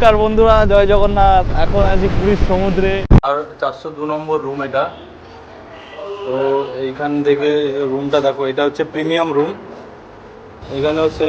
নমস্কার বন্ধুরা, জয় জগন্নাথ। এখন আছি পুরীর সমুদ্রে। আর 402 নম্বর রুম এটা। তো এইখান থেকে রুমটা দেখো, এটা হচ্ছে প্রিমিয়াম রুম। এখানে হচ্ছে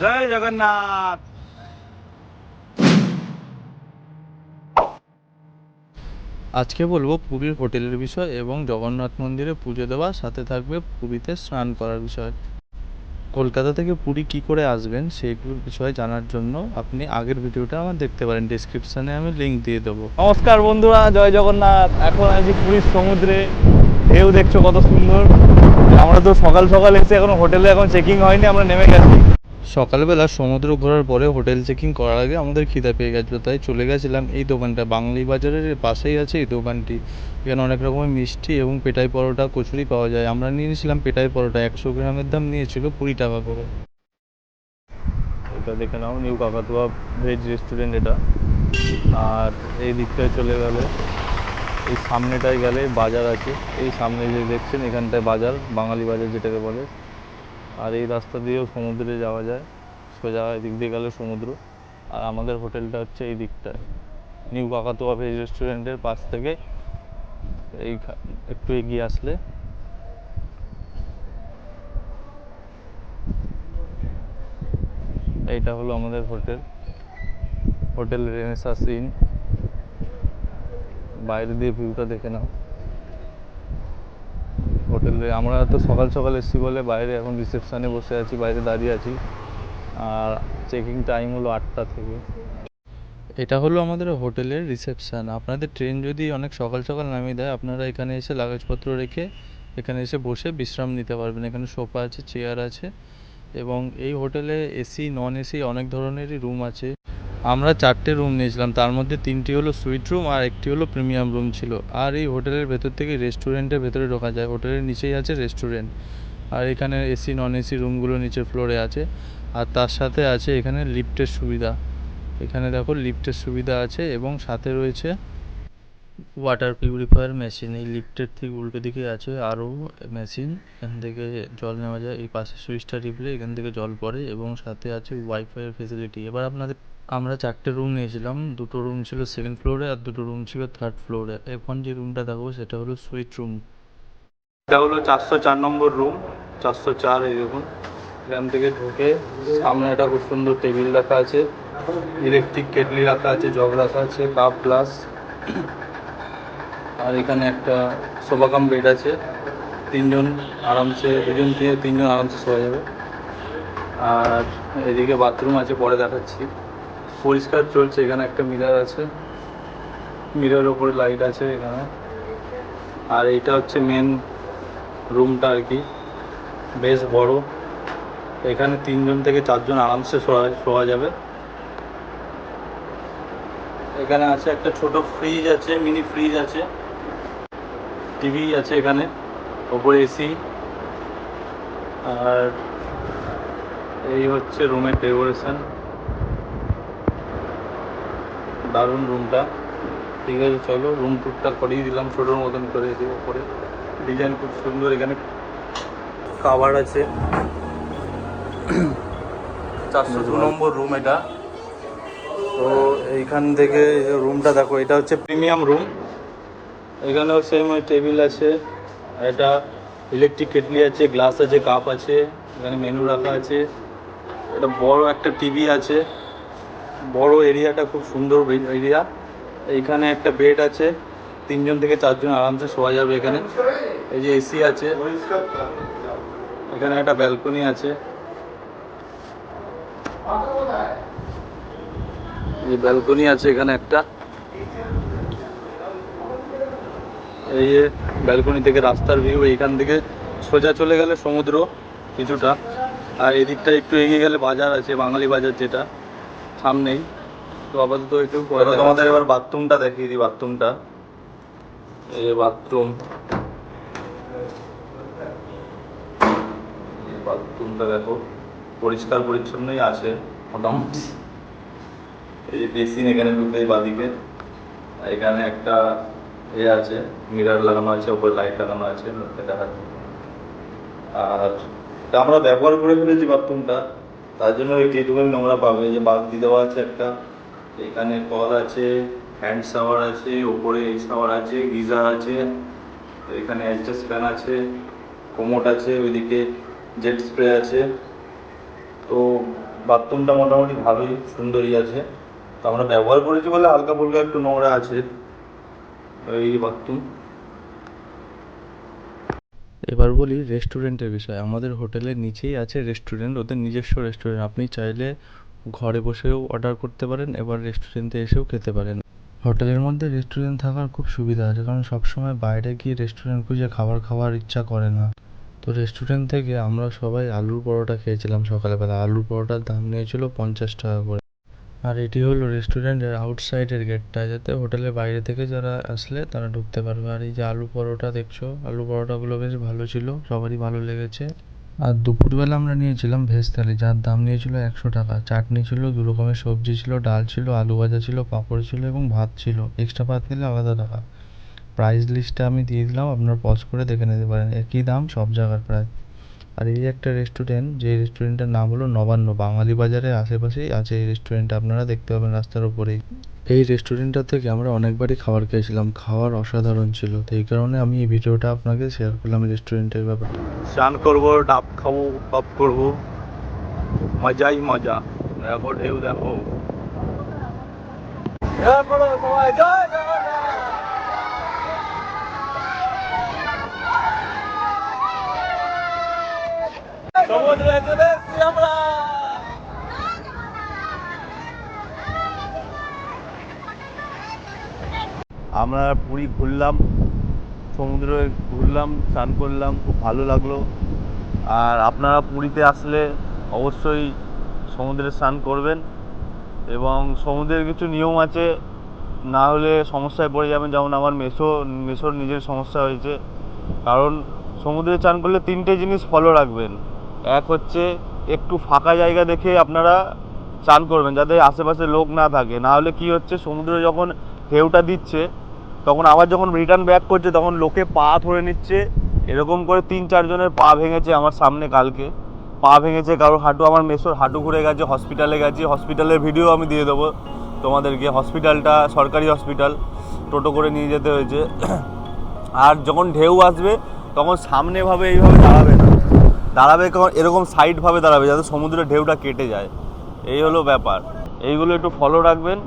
জয় জগন্নাথ। আজকে বলবো পুরীর হোটেলের বিষয় এবং জগন্নাথ মন্দিরে পুজো দেওয়া, সাথে থাকবে পুরীতে স্নান করার বিষয়। কলকাতা থেকে পুরী কি করে আসবেন সেইগুলোর বিষয়ে জানার জন্য আপনি আগের ভিডিওটা আমার দেখতে পারেন, ডেসক্রিপশানে আমি লিঙ্ক দিয়ে দেবো। নমস্কার বন্ধুরা, জয় জগন্নাথ। এখন আছি পুরীর সমুদ্রে। ঢেউ দেখছো কত সুন্দর। আমরা তো সকাল সকাল এসে এখন হোটেলে এখন চেকিং হয়নি, আমরা নেমে গেছি। সকালবেলা সমুদ্র ঘোরার পরে হোটেল চেকিং করার আগে আমাদের খিদে পেয়ে গেছিলো, তাই চলে গেছিলাম এই দোকানটা। বাঙালি বাজারের পাশেই আছে এই দোকানটি। এখানে অনেক রকমের মিষ্টি এবং পেটাই পরোটা, কচুরি পাওয়া যায়। আমরা নিয়ে নিয়েছিলাম পেটাই পরোটা। 100 গ্রামের দাম নিয়েছিল 20 টাকা করে। এটা দেখে নাও, নিউ কাকাতুয়া ভেজ রেস্টুরেন্ট এটা। আর এই দিকটায় চলে গেলে, এই সামনেটায় গেলে বাজার আছে। এই সামনে যে দেখছেন এখানটায় বাজার, বাঙালি বাজার যেটাকে বলে। আর এই রাস্তা দিয়েও সমুদ্রে যাওয়া যায়, সোজা এদিক দিয়ে গেলে সমুদ্র। আর আমাদের হোটেলটা হচ্ছে এই দিকটায়, নিউ কাকাতুয়া ভেজ রেস্টুরেন্টের পাশ থেকে এই একটু এগিয়ে আসলে এইটা হলো আমাদের হোটেল, হোটেল রেনেসাস ইন। বাইরে দিয়ে ভিউটা দেখে নাও হোটেলে। আমরা তো সকাল সকাল এসেছি বলে বাইরে এখন রিসেপশানে বসে আছি, বাইরে দাঁড়িয়ে আছি। আর চেকিং টাইম হলো 8টা থেকে। এটা হলো আমাদের হোটেলের রিসেপশান। আপনাদের ট্রেন যদি অনেক সকাল সকাল নামিয়ে দেয়, আপনারা এখানে এসে লাগেজপত্র রেখে এখানে এসে বসে বিশ্রাম নিতে পারবেন। এখানে সোফা আছে, চেয়ার আছে, এবং এই হোটেলে এসি, নন এসি অনেক ধরনেরই রুম আছে। আমরা 4টে রুম নিয়েছিলাম, তার মধ্যে 3টি হলো সুইট রুম আর একটি হলো প্রিমিয়াম রুম ছিল। আর এই হোটেলের ভেতর থেকে রেস্টুরেন্টের ভেতরে ঢোকা যায়। হোটেলের নিচেই আছে রেস্টুরেন্ট। আর এখানে এসি, নন এসি রুমগুলো নিচের ফ্লোরে আছে। আর তার সাথে আছে এখানে লিফটের সুবিধা। এখানে দেখো লিফটের সুবিধা আছে, এবং সাথে রয়েছে ওয়াটার পিউরিফায়ার মেশিন। এই লিফটের ঠিক উল্টো দিকে আছে আরও মেশিন, এখান থেকে জল নেওয়া যায়। এই পাশে সুইচটা টিপলে এখান থেকে জল পড়ে, এবং সাথে আছে ওয়াইফাইয়ের ফেসিলিটি। এবার আমরা 4টে রুম নিয়েছিলাম। 2টো রুম ছিল সেকেন্ড ফ্লোরে আর 2টো রুম ছিল থার্ড ফ্লোরে। এখন যে রুমটা দেখাবো সেটা হলো সুইট রুম। এটা হলো 404 নম্বর রুম। 404, এই দেখুন। এখান থেকে ঢুকে সামনে একটা খুব সুন্দর টেবিল রাখা আছে, ইলেকট্রিক কেটলি রাখা আছে, জগ রাখা আছে, কাপ গ্লাস। আর এখানে একটা সোফা কাম বেড আছে। তিনজন আরামসে, দুজন থেকে তিনজন আরামসে শোয়া যাবে। আর এদিকে বাথরুম আছে, পরে দেখাচ্ছি। পরিষ্কার চলছে। এখানে একটা মিরর আছে, মিররের ওপরে লাইট আছে এখানে। আর এইটা হচ্ছে মেন রুমটা আর কি, বেশ বড়। এখানে 3জন থেকে 4জন আরামসে শোয়া যাবে। এখানে আছে একটা ছোট ফ্রিজ আছে, মিনি ফ্রিজ আছে, টিভি আছে এখানে, ওপরে এসি। আর এই হচ্ছে রুমের ডেকোরেশন। দারুণ রুমটা। ঠিক আছে, চলো রুম টুকটা করিয়ে দিলাম ছোটোর মতন করে। এদিকে ওপরে ডিজাইন খুব সুন্দর। এখানে কাভার আছে। 402 নম্বর রুম এটা। তো এইখান থেকে রুমটা দেখো, এটা হচ্ছে প্রিমিয়াম রুম। এখানেও সেম টেবিল আছে, এটা ইলেকট্রিক কেটলি আছে, গ্লাস আছে, কাপ আছে, এখানে মেনু রাখা আছে। এটা বড় একটা টিভি আছে, বড় এরিয়াটা খুব সুন্দর এরিয়া। এইখানে একটা বেড আছে, 3জন থেকে 4জন আরামসে শোয়া যাবে এখানে। এই যে এসি আছে, এখানে একটা ব্যালকনি আছে। এই ব্যালকনি আছে এখানে একটা। এই যে ব্যালকনি থেকে রাস্তার ভিউ। এইখান থেকে সোজা চলে গেলে সমুদ্র কিছুটা, আর এদিকটা একটু এগিয়ে গেলে বাজার আছে, বাঙালি বাজার, যেটা সামনেই। তো আপাতত একটু তোমাদের এবার বাথরুমটা দেখিয়ে দিই। বাথরুমটা, এই যে বাথরুম, বাথরুমটা দেখো পরিষ্কার পরিচ্ছন্নই আছে মোটামুটি। এই যে বেসিন এখানে ঢুকে বাদিকে। এখানে একটা আছে, মিরর লাগানো আছে, উপরে লাইট লাগানো আছে, দেখা। আর এটা আমরা ব্যবহার করে ফেলেছি বাথরুমটা। তার জন্য এইটুকুনি নোংরা পাবে। যে বালতি দেওয়া আছে একটা, এখানে কল আছে, হ্যান্ড শাওয়ার আছে, ওপরে এই শাওয়ার আছে, গিজার আছে, এখানে অ্যাডজাস্ট ফ্যান আছে, কোমোট আছে, ওইদিকে জেট স্প্রে আছে। তো বাথরুমটা মোটামুটি ভালোই সুন্দরই আছে। তো আমরা ব্যবহার করেছি বলে হালকা ফুলকা একটু নোংরা আছে এই বাথরুম। এবার বলি রেস্টুরেন্টের বিষয়। আমাদের হোটেলের নিচেই আছে রেস্টুরেন্ট, ওদের নিজস্ব রেস্টুরেন্ট। আপনি চাইলে ঘরে বসেও অর্ডার করতে পারেন, এবার রেস্টুরেন্টে এসেও খেতে পারেন। হোটেলের মধ্যে রেস্টুরেন্ট থাকার খুব সুবিধা আছে, কারণ সবসময় বাইরে গিয়ে রেস্টুরেন্ট খুঁজে খাবার খাওয়ার ইচ্ছা করে না। তো রেস্টুরেন্ট থেকে আমরা সবাই আলুর পরোটা খেয়েছিলাম সকালবেলা। আলুর পরোটার দাম নিয়েছিল 50 টাকা করে। আর এটি হলো রেস্টুরেন্টের আউটসাইডের গেটটা, যাতে হোটেলের বাইরে থেকে যারা আসলে তারা ঢুকতে পারবে। আর এই যে আলু পরোটা দেখছো, আলু পরোটাগুলো বেশ ভালো ছিল, সবারই ভালো লেগেছে। আর দুপুরবেলা আমরা নিয়েছিলাম ভেজ থালি, যার দাম নিয়েছিল 100 টাকা। চাটনি ছিল, 2 রকমের সবজি ছিল, ডাল ছিল, আলু ভাজা ছিল, পাঁপড় ছিল এবং ভাত ছিল। এক্সট্রা ভাত নিলে আলাদা টাকা। প্রাইস লিস্টটা আমি দিয়ে দিলাম, আপনারা পজ করে দেখে নিতে পারেন, একই দাম সব জায়গার প্রায়। আর এই একটা রেস্টুরেন্ট, যে রেস্টুরেন্টের নাম হলো নবান্ন, বাঙালি বাজারের আশেপাশেই আছে এই রেস্টুরেন্টটা, আপনারা দেখতে পাবেন রাস্তার উপরেই। এই রেস্টুরেন্টটা থেকে আমরা অনেকবারই খাবার খেয়েছিলাম, খাওয়ার অসাধারণ ছিল। তো এই কারণে আমি এই ভিডিওটা আপনাকে শেয়ার করলাম এই রেস্টুরেন্টের ব্যাপারে। স্নান করবো, ডাব খাবো, পপ করবো, মজাই মজা। দেখো ঢেউ দেখো। সমুদ্রে চলে এসছি আমরা। আমরা পুরী ঘুরলাম, সমুদ্রে ঘুরলাম, স্নান করলাম, খুব ভালো লাগলো। আর আপনারা পুরীতে আসলে অবশ্যই সমুদ্রে স্নান করবেন। এবং সমুদ্রের কিছু নিয়ম আছে, না হলে সমস্যায় পড়ে যাবেন। যেমন আমার মেসোর নিজের সমস্যা হয়েছে। কারণ সমুদ্রে স্নান করলে 3টে জিনিস ফলো রাখবেন। এক হচ্ছে একটু ফাঁকা জায়গা দেখে আপনারা স্নান করবেন, যাতে আশেপাশে লোক না থাকে। না হলে কী হচ্ছে, সমুদ্রে যখন ঢেউটা দিচ্ছে তখন আবার যখন রিটার্ন ব্যাক করছে তখন লোকে পা ধরে নিচ্ছে। এরকম করে 3-4 জনের পা ভেঙেছে আমার সামনে কালকে। পা ভেঙেছে, কারোর হাঁটু, আমার মেসোর হাঁটু ঘুরে গেছে, হসপিটালে গেছে। হসপিটালের ভিডিও আমি দিয়ে দেবো তোমাদেরকে। হসপিটালটা সরকারি হসপিটাল, টোটো করে নিয়ে যেতে হয়েছে। আর যখন ঢেউ আসবে তখন সামনেভাবে এইভাবে দাঁড়াবে না, দাঁড়াবে এরকম সাইডভাবে দাঁড়াবে, যাতে সমুদ্রের ঢেউটা কেটে যায়। এই হলো ব্যাপার, এইগুলো একটু ফলো রাখবেন।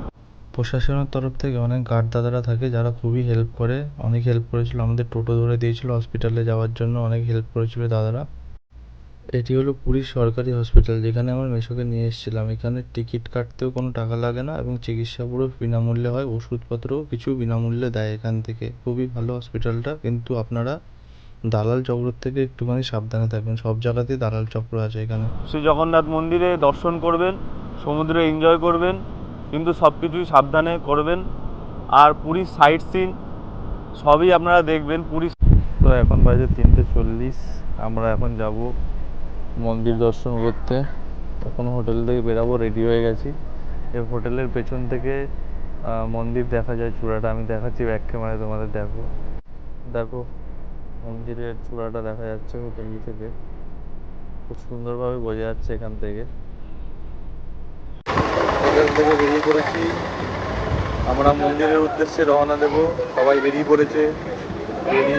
প্রশাসনের তরফ থেকে অনেক গার্ড দাদারা থাকে, যারা খুবই হেল্প করে, অনেক হেল্প করেছিল আমাদের। টোটো ধরে দিয়েছিল হসপিটালে যাওয়ার জন্য, অনেক হেল্প করেছিল দাদারা। এটি হলো পুরীর সরকারি হসপিটাল, যেখানে আমার মেসোকে নিয়ে এসেছিলাম। এখানে টিকিট কাটতেও কোনো টাকা লাগে না এবং চিকিৎসা পুরো বিনামূল্যে হয়। ওষুধপত্রও কিছু বিনামূল্যে দেয় এখান থেকে। খুবই ভালো হসপিটালটা, কিন্তু আপনারা দালাল চক্র থেকে একটুখানি সাবধানে থাকবেন। সব জায়গাতেই দালাল চক্র আছে এখানে। শ্রী জগন্নাথ মন্দিরে দর্শন করবেন, সমুদ্রে এনজয় করবেন, কিন্তু সব কিছুই সাবধানে করবেন। আর পুরীর সাইট সিন সবই আপনারা দেখবেন। পুরী তো এখন বাজে 3:40, আমরা এখন যাব মন্দির দর্শন করতে। এখন হোটেল থেকে বেরাবো, রেডি হয়ে গেছি। এই হোটেলের পেছন থেকে মন্দির দেখা যায় চূড়াটা, আমি দেখাচ্ছি ব্যাক ক্যামেরায় তোমাদের। দেখো দেখো, মন্দিরের চূড়াটা দেখা যাচ্ছে হোটেল থেকে, খুব সুন্দরভাবে বোঝা যাচ্ছে এখান থেকে। হোটেল থেকে বেরিয়ে পড়েছি, আমরা মন্দিরের উদ্দেশ্যে রওনা দেব। সবাই বেরিয়ে পড়েছে, রেডি।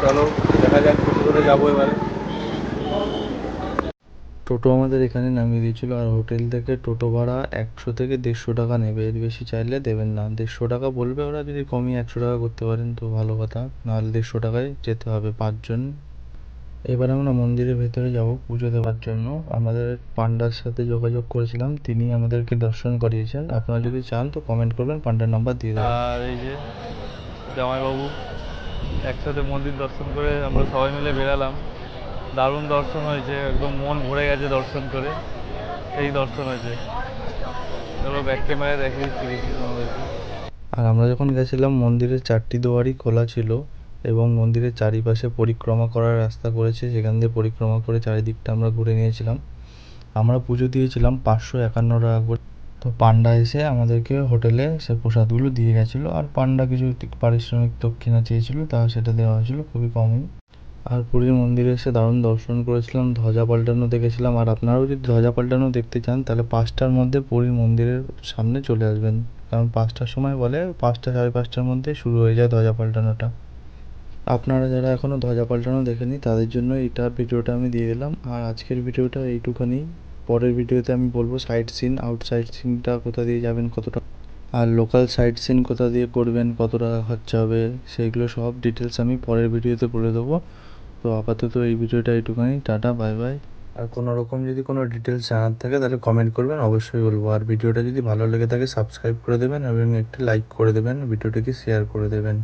চলো দেখা যাক, টোটো করে যাবো এবারে। টোটো আমাদের এখানে নামিয়ে দিয়েছিল। আর হোটেল থেকে টোটো ভাড়া 100 থেকে 150 টাকা নেবে, এর বেশি চাইলে দেবেন না। 150 টাকা বলবে ওরা, যদি কমিয়ে 100 টাকা করতে পারেন তো ভালো কথা, নাহলে 150 টাকায় যেতে হবে 5 জন। এবার আমরা মন্দিরের ভেতরে যাব পুজো দেওয়ার জন্য। আমাদের পান্ডার সাথে যোগাযোগ করেছিলাম, তিনি আমাদেরকে দর্শন করিয়েছেন। আপনারা যদি চান তো কমেন্ট করবেন, পান্ডার নাম্বার দিয়ে দেবেন। আর এই যে জামাইবাবু, একসাথে মন্দির দর্শন করে আমরা সবাই মিলে বেরালাম। দারুণ দর্শন হয়েছে, একদম মন ভরে গেছে দর্শন করে। এই দর্শন হয়েছে, চলো ব্যাক ক্যামেরায় দেখে দিচ্ছি আমাদেরকে। আর আমরা যখন গেছিলাম, মন্দিরের 4টি দুয়ারই খোলা ছিল এবং মন্দিরের চারিপাশে পরিক্রমা করার রাস্তা করেছে, সেখান দিয়ে পরিক্রমা করে চারিদিকটা আমরা ঘুরে নিয়েছিলাম। আমরা পুজো দিয়েছিলাম 551 টাকা করে। তো পান্ডা এসে আমাদেরকে হোটেলে সে প্রসাদগুলো দিয়ে গেছিলো। আর পান্ডা কিছু পারিশ্রমিক দক্ষিণা চেয়েছিল, তা সেটা দেওয়া হয়েছিল খুবই কমই। আর পুরীর মন্দিরে এসে দারুণ দর্শন করেছিলাম, ধ্বজা পাল্টানো দেখেছিলাম। আর আপনারাও যদি ধ্বজা পাল্টানো দেখতে চান তাহলে 5টার মধ্যে পুরীর মন্দিরের সামনে চলে আসবেন, কারণ 5টার সময় বলে 5টা সাড়ে 5টার মধ্যে শুরু হয়ে যায় ধ্বজা পাল্টানোটা। আপনারা যারা এখনও ধ্বজা পাল্টানো দেখেনি তাদের জন্য এটা ভিডিওটা আমি দিয়ে দিলাম। আর আজকের ভিডিওটা এইটুখানি। পরের ভিডিওতে আমি বলবো সাইট সিন, আউটসাইড সিনটা কোথা দিয়ে যাবেন, কতটা, আর লোকাল সাইট সিন কোথা দিয়ে করবেন, কত টাকা খরচা হবে, সেইগুলো সব ডিটেলস আমি পরের ভিডিওতে বলে দেবো। তো আপাতত এই ভিডিওটা এইটুখানি। Tata, bye bye. আর কোনো রকম যদি কোনো ডিটেলস জানার থাকে তাহলে কমেন্ট করবেন, অবশ্যই বলবো। আর ভিডিওটা যদি ভালো লেগে থাকে সাবস্ক্রাইব করে দেবেন এবং একটি লাইক করে দেবেন, ভিডিওটিকে শেয়ার করে দেবেন।